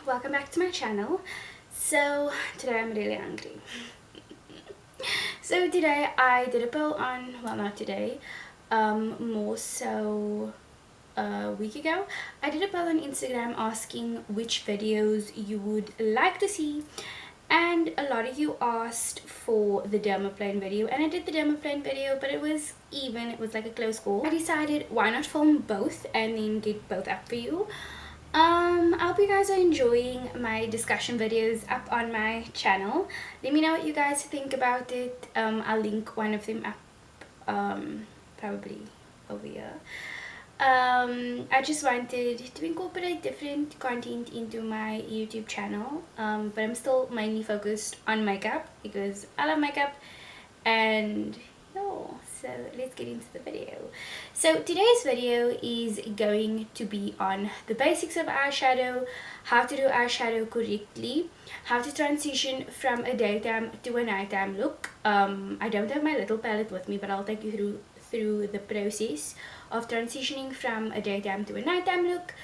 Welcome back to my channel. So today I'm really hungry. So today I did a poll on, well, not today, more so a week ago. I did a poll on Instagram asking which videos you would like to see, and a lot of you asked for the dermaplane video, and I did the dermaplane video, but it was even. It was like a close call. I decided why not film both and then get both up for you. I hope you guys are enjoying my discussion videos up on my channel. Let me know what you guys think about it. I'll link one of them up, probably over here. I just wanted to incorporate different content into my YouTube channel, but I'm still mainly focused on makeup because I love makeup. And so let's get into the video. So today's video is going to be on the basics of eyeshadow, how to do eyeshadow correctly, how to transition from a daytime to a nighttime look. I don't have my little palette with me, but I'll take you through the process of transitioning from a daytime to a nighttime look.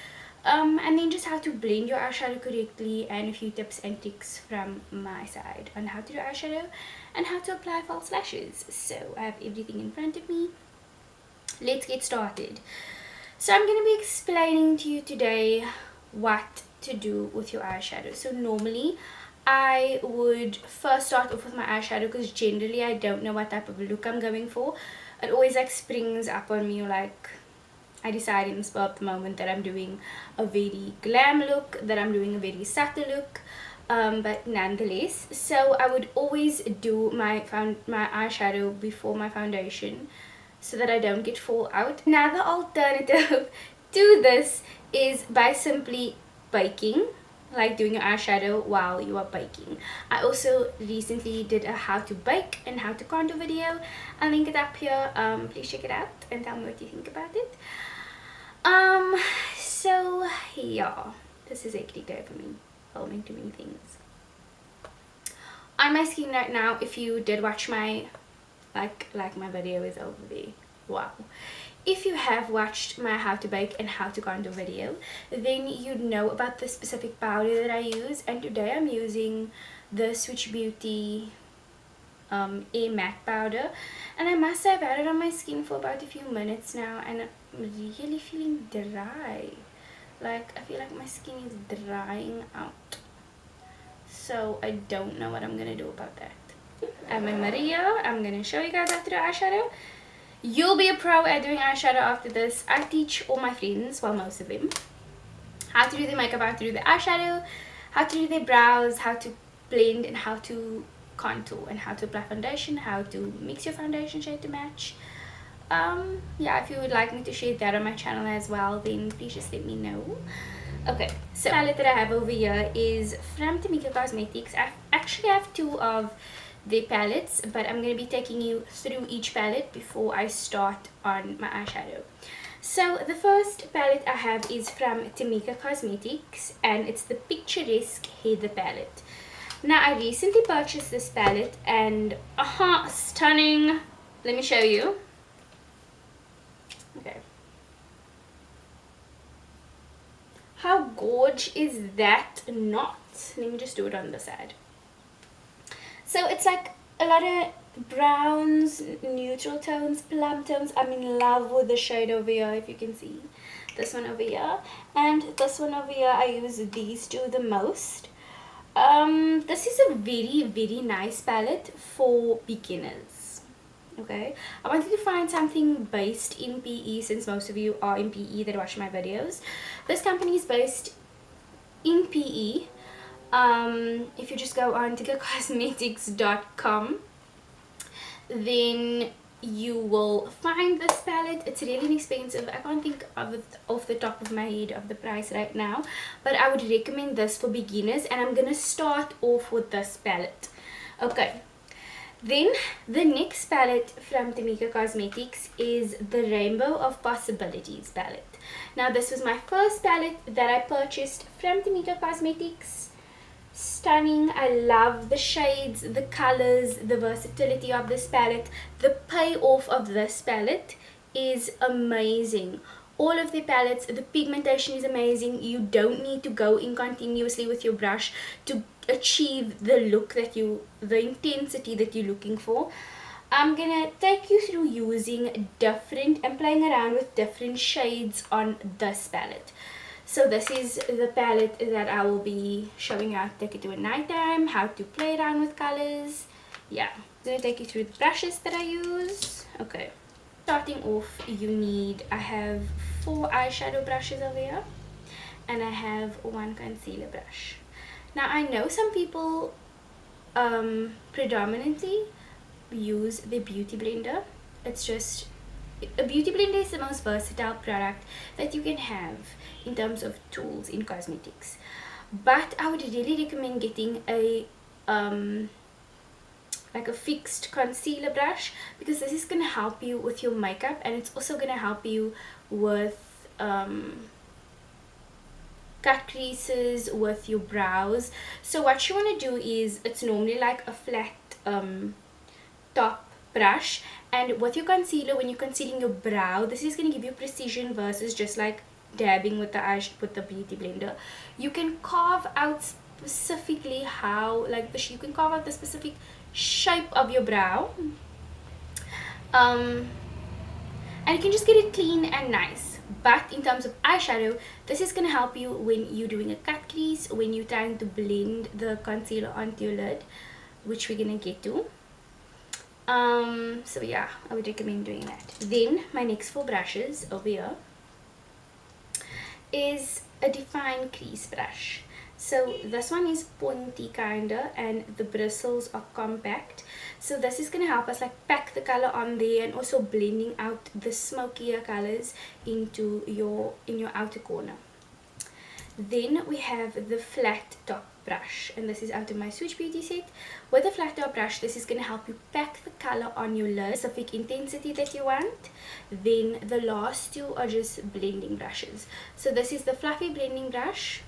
And then just how to blend your eyeshadow correctly, and a few tips and tricks from my side on how to do eyeshadow and how to apply false lashes. So I have everything in front of me. Let's get started. So I'm going to be explaining to you today what to do with your eyeshadow. So normally I would first start off with my eyeshadow because generally I don't know what type of look I'm going for. It always like springs up on me, like I decide in the spur of the moment that I'm doing a very glam look, that I'm doing a very subtle look, but nonetheless. So I would always do my eyeshadow before my foundation so that I don't get fallout. Now the alternative to this is by simply baking, like doing your eyeshadow while you are baking. I also recently did a how to bake and how to contour video. I'll link it up here. Please check it out and tell me what you think about it. So yeah, this is a hectic day for me, filming too many things. On my screen right now, if you did watch my like my video is over there. Wow. If you have watched my how to bake and how to contour video, then you know about the specific powder that I use, and today I'm using the Switch Beauty a matte powder, and I must say I've had it on my skin for about a few minutes now, and I'm really feeling dry. Like I feel like my skin is drying out, so I don't know what I'm gonna do about that. I'm in Maria. I'm gonna show you guys how to do eyeshadow. You'll be a pro at doing eyeshadow after this. I teach all my friends, well, most of them, how to do the makeup, how to do the eyeshadow, how to do their brows, how to blend, and how to contour, and how to apply foundation, how to mix your foundation shade to match. Yeah, if you would like me to share that on my channel as well, then please just let me know. Okay, so the palette that I have over here is from Tamika Cosmetics. I actually have two of the palettes, but I'm going to be taking you through each palette before I start on my eyeshadow. So the first palette I have is from Tamika Cosmetics, and it's the Picturesque Heather palette. Now I recently purchased this palette, and stunning. Let me show you. Okay, how gorgeous is that not? Let me just do it on the side. So it's like a lot of browns, neutral tones, plum tones. I'm in love with the shade over here, if you can see. This one over here and this one over here. I use these two the most. This is a very nice palette for beginners. Okay, I wanted to find something based in PE, since most of you are in PE that watch my videos. This company is based in PE. If you just go on tigacosmetics.com, then you will find this palette. It's really inexpensive. I can't think of it off the top of my head of the price right now, but I would recommend this for beginners, and I'm gonna start off with this palette. Okay, then the next palette from Tamika Cosmetics is the Rainbow of Possibilities palette. Now this was my first palette that I purchased from Tamika Cosmetics. stunning. I love the shades, the colors, the versatility of this palette. The payoff of this palette is amazing. All of the palettes, the pigmentation is amazing. You don't need to go in continuously with your brush to achieve the look that the intensity that you're looking for. I'm gonna take you through using different and playing around with different shades on this palette. So this is the palette that I will be showing you how to take it to at nighttime, how to play around with colors. Yeah, I'm gonna take you through the brushes that I use. Okay, starting off, I have 4 eyeshadow brushes over here, and I have 1 concealer brush. Now I know some people predominantly use the beauty blender. It's just, a beauty blender is the most versatile product that you can have in terms of tools in cosmetics, but I would really recommend getting a like a fixed concealer brush, because this is going to help you with your makeup, and it's also going to help you with cut creases, with your brows. So what you want to do is, it's normally like a flat top brush, and with your concealer, when you're concealing your brow, this is going to give you precision versus just like dabbing with the beauty blender. You can carve out specifically how, like, you can carve out the specific shape of your brow, and you can just get it clean and nice. But in terms of eyeshadow, this is going to help you when you're doing a cut crease, when you're trying to blend the concealer onto your lid, which we're going to get to. So yeah, I would recommend doing that. Then my next 4 brushes over here is a define crease brush. So this one is pointy kinda, and the bristles are compact. So this is going to help us like pack the color on there, and also blending out the smokier colors into in your outer corner. Then we have the flat top brush, and this is out of my Switch Beauty set. With the flat top brush, this is going to help you pack the color on your lid, specific intensity that you want. Then the last 2 are just blending brushes. So this is the fluffy blending brush,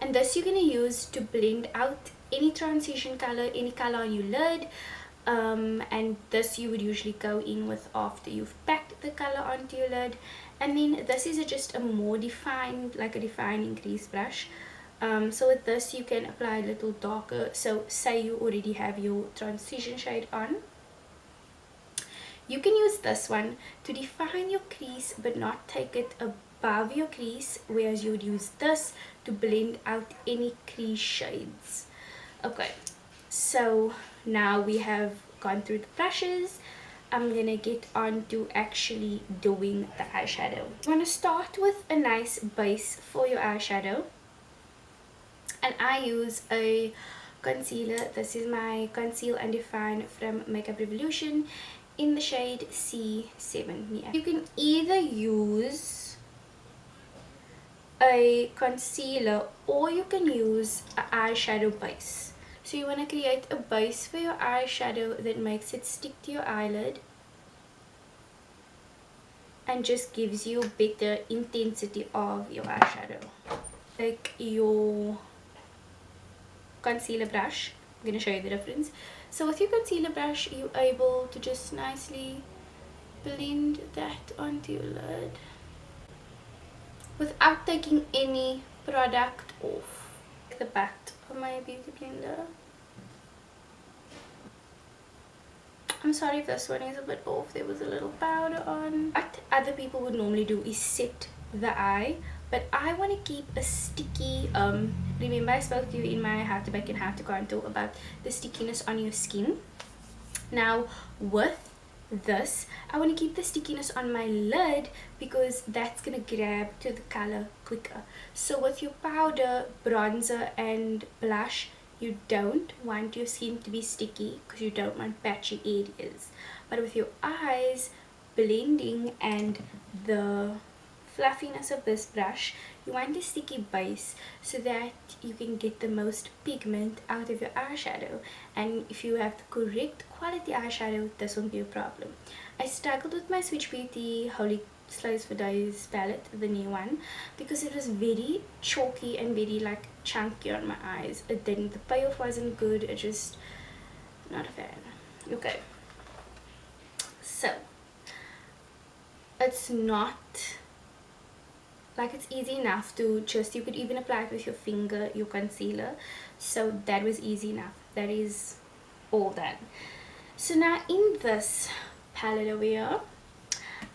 and this you're going to use to blend out any transition color, any color on your lid. And this you would usually go in with after you've packed the color onto your lid. And then this is just a more defined, like a defining crease brush. So with this you can apply a little darker. So say you already have your transition shade on, you can use this one to define your crease but not take it above your crease, whereas you would use this to blend out any crease shades. Okay, so now we have gone through the brushes. I'm gonna get on to actually doing the eyeshadow. I'm gonna start with a nice base for your eyeshadow, and I use a concealer. This is my Conceal and Define from Makeup Revolution in the shade C7. You can either use a concealer or you can use an eyeshadow base. So you want to create a base for your eyeshadow that makes it stick to your eyelid and just gives you a better intensity of your eyeshadow. Take your concealer brush. I'm going to show you the difference. So with your concealer brush, you're able to just nicely blend that onto your lid without taking any product off. The back of my beauty blender. I'm sorry if this one is a bit off, there was a little powder on. What other people would normally do is set the eye, but I want to keep a sticky, remember I spoke to you in my how to bake and how to contour about the stickiness on your skin. Now with this, I want to keep the stickiness on my lid because that's going to grab to the color quicker. So with your powder, bronzer and blush, you don't want your skin to be sticky because you don't want patchy areas. But with your eyes, blending and the fluffiness of this brush, you want a sticky base so that you can get the most pigment out of your eyeshadow. And if you have the correct quality eyeshadow, this won't be a problem. I struggled with my Switch Beauty Holy Slays for Days palette, the new one, because it was very chalky and very like chunky on my eyes. It didn't, the payoff wasn't good, it just not a fan. Okay, so it's not like, it's easy enough to just, you could even apply it with your finger, your concealer, so that was easy enough. That is all done. So now in this palette over here,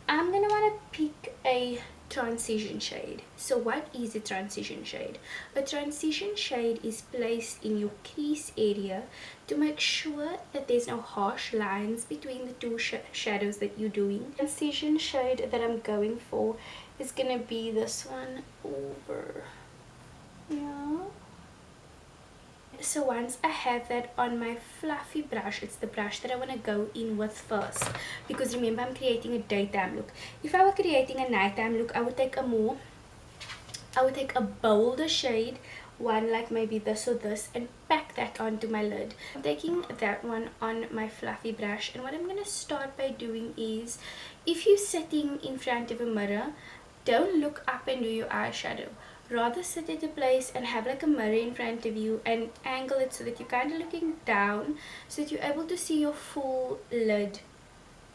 I'm gonna want to pick a transition shade. So what is a transition shade? A transition shade is placed in your crease area to make sure that there's no harsh lines between the two shadows that you're doing. The transition shade that I'm going for is gonna be this one over here. So once I have that on my fluffy brush, it's the brush that I want to go in with first, because remember, I'm creating a daytime look. If I were creating a nighttime look, I would take a bolder shade, one like maybe this or this, and pack that onto my lid. I'm taking that one on my fluffy brush, and what I'm going to start by doing is, if you're sitting in front of a mirror, don't look up and do your eyeshadow. Rather sit at a place and have like a mirror in front of you and angle it so that you're kind of looking down, so that you're able to see your full lid.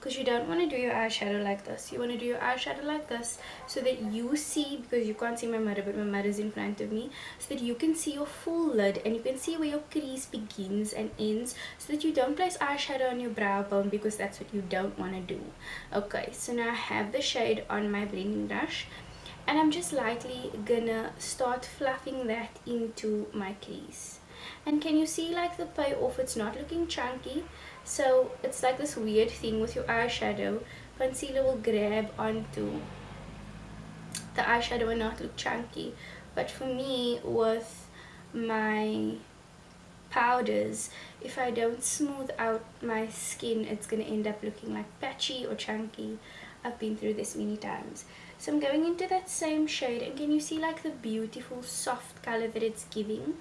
Because you don't want to do your eyeshadow like this. You want to do your eyeshadow like this so that you see, because you can't see my mirror but my mirror is in front of me, so that you can see your full lid and you can see where your crease begins and ends, so that you don't place eyeshadow on your brow bone, because that's what you don't want to do. Okay, so now I have the shade on my blending brush, and I'm just lightly gonna start fluffing that into my crease. And can you see like the payoff? It's not looking chunky, so it's like this weird thing with your eyeshadow. Concealer will grab onto the eyeshadow and not look chunky, but for me with my powders, if I don't smooth out my skin, it's gonna end up looking like patchy or chunky. I've been through this many times. So I'm going into that same shade, and can you see like the beautiful soft color that it's giving?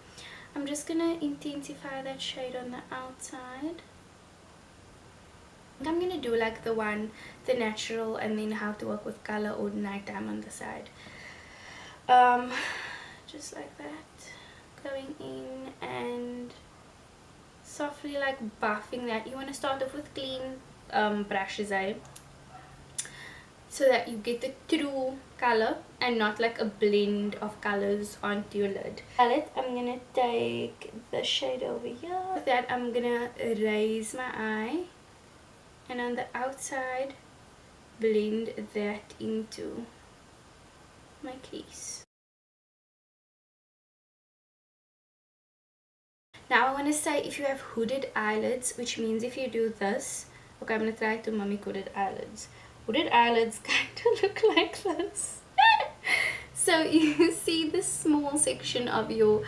I'm just gonna intensify that shade on the outside. I'm gonna do like the natural, and then how to work with color or nighttime on the side. Just like that, going in and softly like buffing that. You want to start off with clean brushes, so that you get the true color and not like a blend of colors onto your lid. Palette, I'm gonna take the shade over here. With that, I'm gonna raise my eye, and on the outside blend that into my crease. Now I want to say, if you have hooded eyelids, which means if you do this, okay, I'm gonna try to mimic hooded eyelids. Hooded eyelids kind of look like this. So you see the small section of your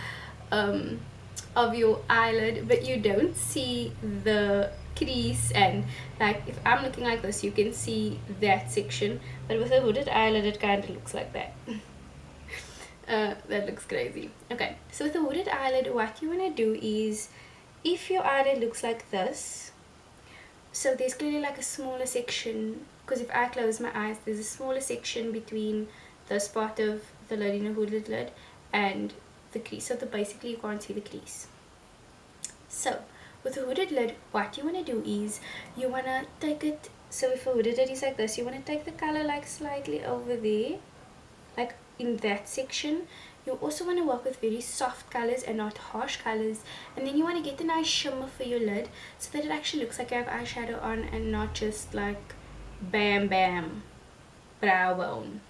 eyelid, but you don't see the crease, and like if I'm looking like this, you can see that section, but with a hooded eyelid it kind of looks like that. That looks crazy. Okay, so with a hooded eyelid, what you want to do is, if your eyelid looks like this, so there's clearly like a smaller section, because if I close my eyes, there's a smaller section between this part of the lid in a hooded lid and the crease, so basically you can't see the crease. So with a hooded lid, what you want to do is, you want to take it, so if a hooded lid is like this, you want to take the color like slightly over there, like in that section. You also want to work with very soft colors and not harsh colors, and then you want to get a nice shimmer for your lid, so that it actually looks like you have eyeshadow on and not just like bam bam brow bone.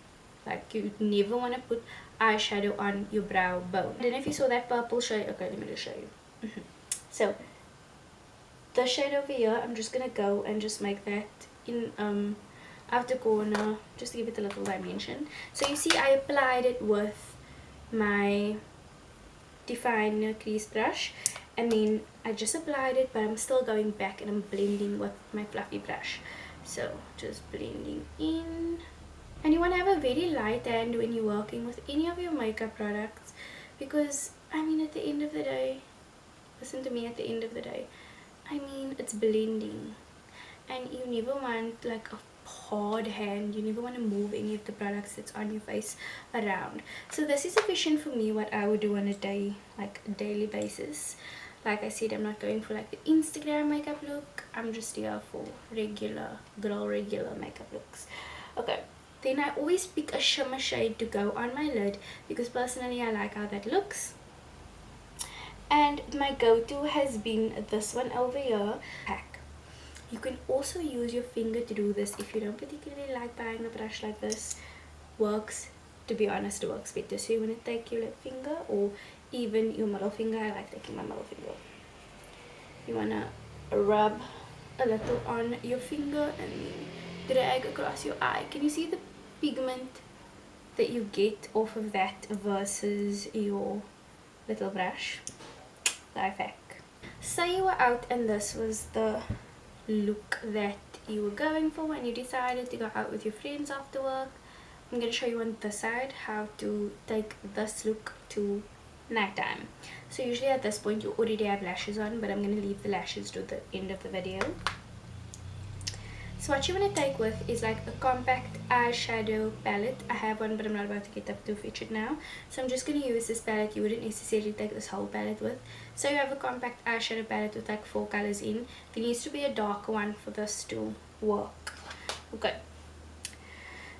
Like you never want to put eyeshadow on your brow bone. I don't know if you saw that purple shade. Okay, let me just show you. So the shade over here, I'm just gonna go and just make that in outer corner, just to give it a little dimension. So you see I applied it with my definer crease brush, and then I just applied it, but I'm still going back and I'm blending with my fluffy brush. So just blending in. And you want to have a very light hand when you're working with any of your makeup products, because I mean, at the end of the day, listen to me, at the end of the day, I mean, it's blending, and you never want like a hard hand. You never want to move any of the products that's on your face around. So this is sufficient for me, what I would do on a daily basis. Like I said, I'm not going for like the Instagram makeup look. I'm just here for regular makeup looks. Okay, then I always pick a shimmer shade to go on my lid because personally I like how that looks. And my go-to has been this one over here. You can also use your finger to do this if you don't particularly like buying a brush like this. To be honest, it works better. So you want to take your left finger or even your middle finger. I like taking my middle finger. You want to rub a little on your finger and then drag across your eye. Can you see the pigment that you get off of that versus your little brush? Life hack. Say you were out and this was the look that you were going for and you decided to go out with your friends after work. I'm going to show you on this side how to take this look to nighttime. So usually at this point you already have lashes on, but I'm going to leave the lashes to the end of the video. So what you want to take with is like a compact eyeshadow palette. I have one, but I'm not about to get up to fetch it now. So I'm just going to use this palette. You wouldn't necessarily take this whole palette with. So you have a compact eyeshadow palette with like 4 colors in. There needs to be a darker one for this to work. Okay.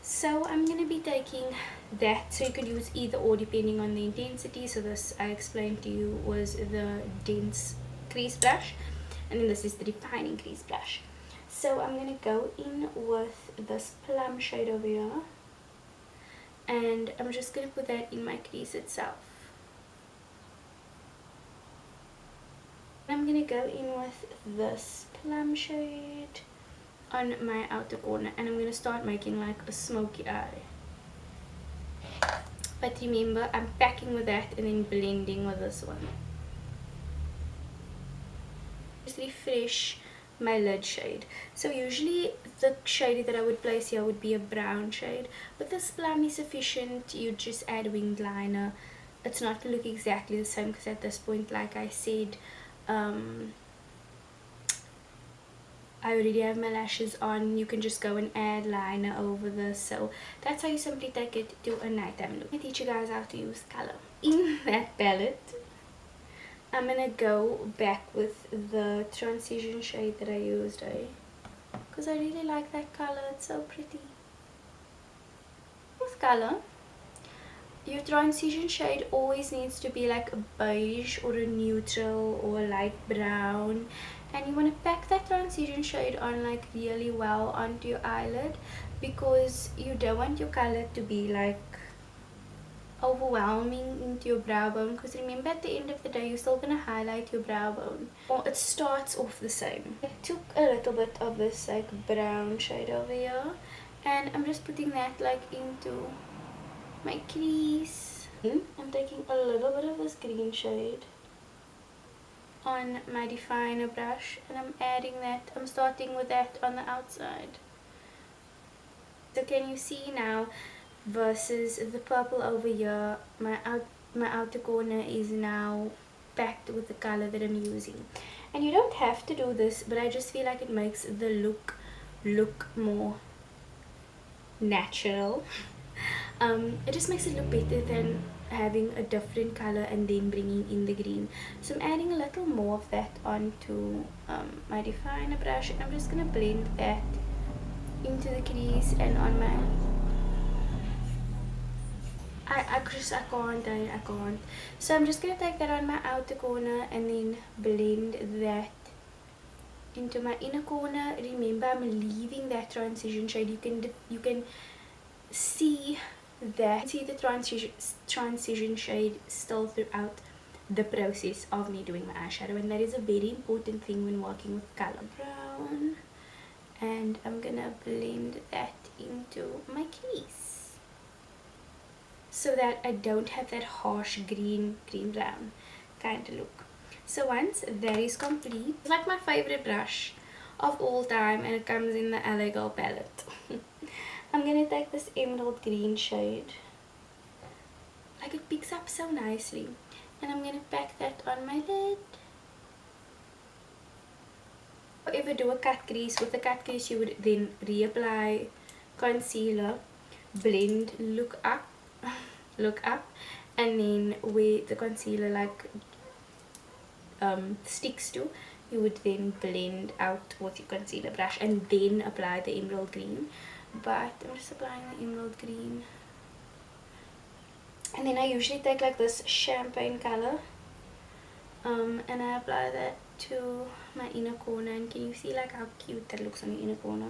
So I'm going to be taking that. So you could use either or depending on the intensity. So this I explained to you was the dense crease brush. And then this is the defining crease brush. So I'm going to go in with this plum shade over here, and I'm just going to put that in my crease itself. I'm going to go in with this plum shade on my outer corner, and I'm going to start making like a smoky eye. But remember, I'm packing with that and then blending with this one. Just refresh my lid shade. So usually the shade that I would place here would be a brown shade, but this plum is sufficient. You just add winged liner. It's not going to look exactly the same because at this point, like I said, I already have my lashes on. You can just go and add liner over this. So that's how you simply take it to a nighttime look. I teach you guys how to use color. In that palette, I'm gonna go back with the transition shade that I used, because I really like that color. It's so pretty. This color, your transition shade always needs to be like a beige or a neutral or a light brown, and you want to pack that transition shade on like really well onto your eyelid, because you don't want your color to be like overwhelming into your brow bone, because remember at the end of the day you're still going to highlight your brow bone, or it starts off the same. I took a little bit of this like brown shade over here, and I'm just putting that like into my crease. I'm taking a little bit of this green shade on my definer brush, and I'm adding that. I'm starting with that on the outside. So can you see now, versus the purple over here, my outer corner is now packed with the color that I'm using. And you don't have to do this, but I just feel like it makes the look more natural. It just makes it look better than having a different color and then bringing in the green. So I'm adding a little more of that onto my definer brush, and I'm just gonna blend that into the crease and on my I can't. So I'm just gonna take that on my outer corner and then blend that into my inner corner. Remember, I'm leaving that transition shade. You can see the transition shade still throughout the process of me doing my eyeshadow, and that is a very important thing when working with color. Brown, and I'm gonna blend that into my crease, so that I don't have that harsh green brown kind of look. So once that is complete, it's like my favorite brush of all time, and it comes in the LA Girl palette. I'm gonna take this emerald green shade, like it picks up so nicely, and I'm gonna pack that on my lid. ever do a cut crease, with the cut crease you would then reapply concealer, blend, look up, look up, and then where the concealer like sticks to, you would then blend out with your concealer brush and then apply the emerald green. But I'm just applying the emerald green, and then I usually take like this champagne color and I apply that to my inner corner. And can you see like how cute that looks on the inner corner?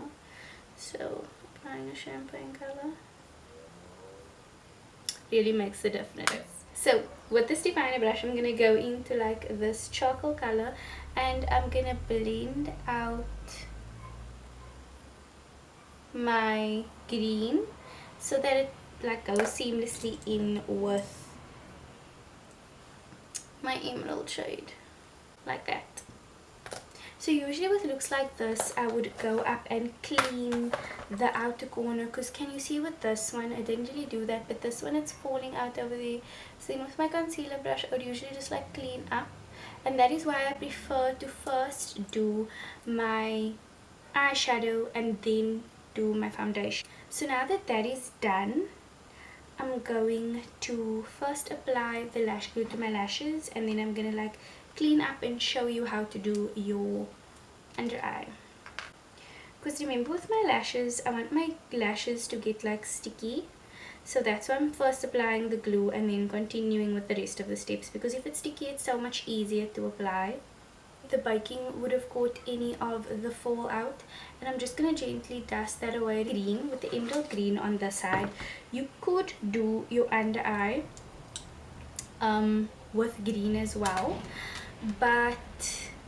So applying a champagne color really makes a difference. So with this definer brush, I'm gonna go into like this charcoal color and I'm gonna blend out my green so that it like goes seamlessly in with my emerald shade, like that. So usually with looks like this, I would go up and clean the outer corner, because can you see with this one, I didn't really do that, but this one it's falling out over there. So then with my concealer brush, I would usually just like clean up, and that is why I prefer to first do my eyeshadow and then do my foundation. So now that that is done, I'm going to first apply the lash glue to my lashes, and then I'm gonna like clean up and show you how to do your under eye. Because remember, with my lashes, I want my lashes to get like sticky, so that's why I'm first applying the glue and then continuing with the rest of the steps, because if it's sticky it's so much easier to apply. The baking would have caught any of the fallout, and I'm just gonna gently dust that away. Green with the emerald green on the side. You could do your under eye with green as well, but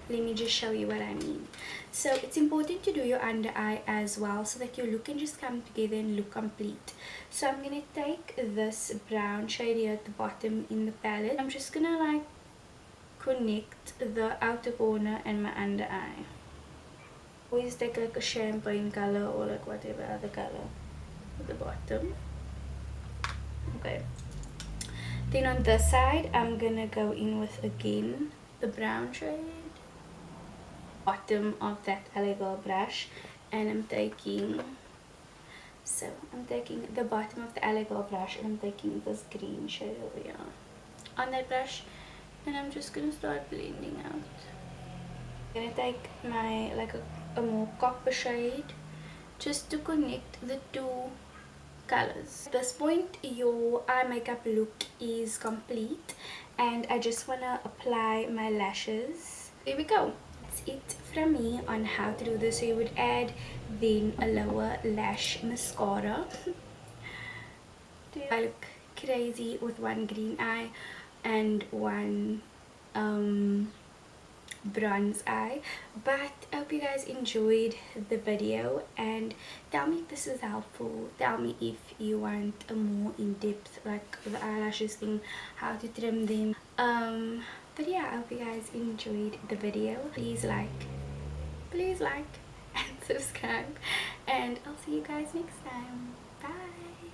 let me just show you what I mean. So it's important to do your under eye as well, so that your look can just come together and look complete. So I'm gonna take this brown shade here at the bottom in the palette. I'm just gonna like connect the outer corner and my under eye. Always take like a champagne color or like whatever other color at the bottom. Okay, then on this side I'm gonna go in with again the brown shade, bottom of that elegant brush, and I'm taking the bottom of the elegant brush and I'm taking this green shade over here on that brush, and I'm just gonna start blending out. I'm gonna take my like a more copper shade just to connect the two colors. At this point your eye makeup look is complete, and I just wanna apply my lashes. There we go. That's it from me on how to do this. So you would add then a lower lash mascara. I look crazy with one green eye and one bronze eye. But I hope you guys enjoyed the video, and tell me if this is helpful. Tell me if you want a more in-depth like the eyelashes thing, how to trim them. But yeah, I hope you guys enjoyed the video. Please like and subscribe, and I'll see you guys next time. Bye.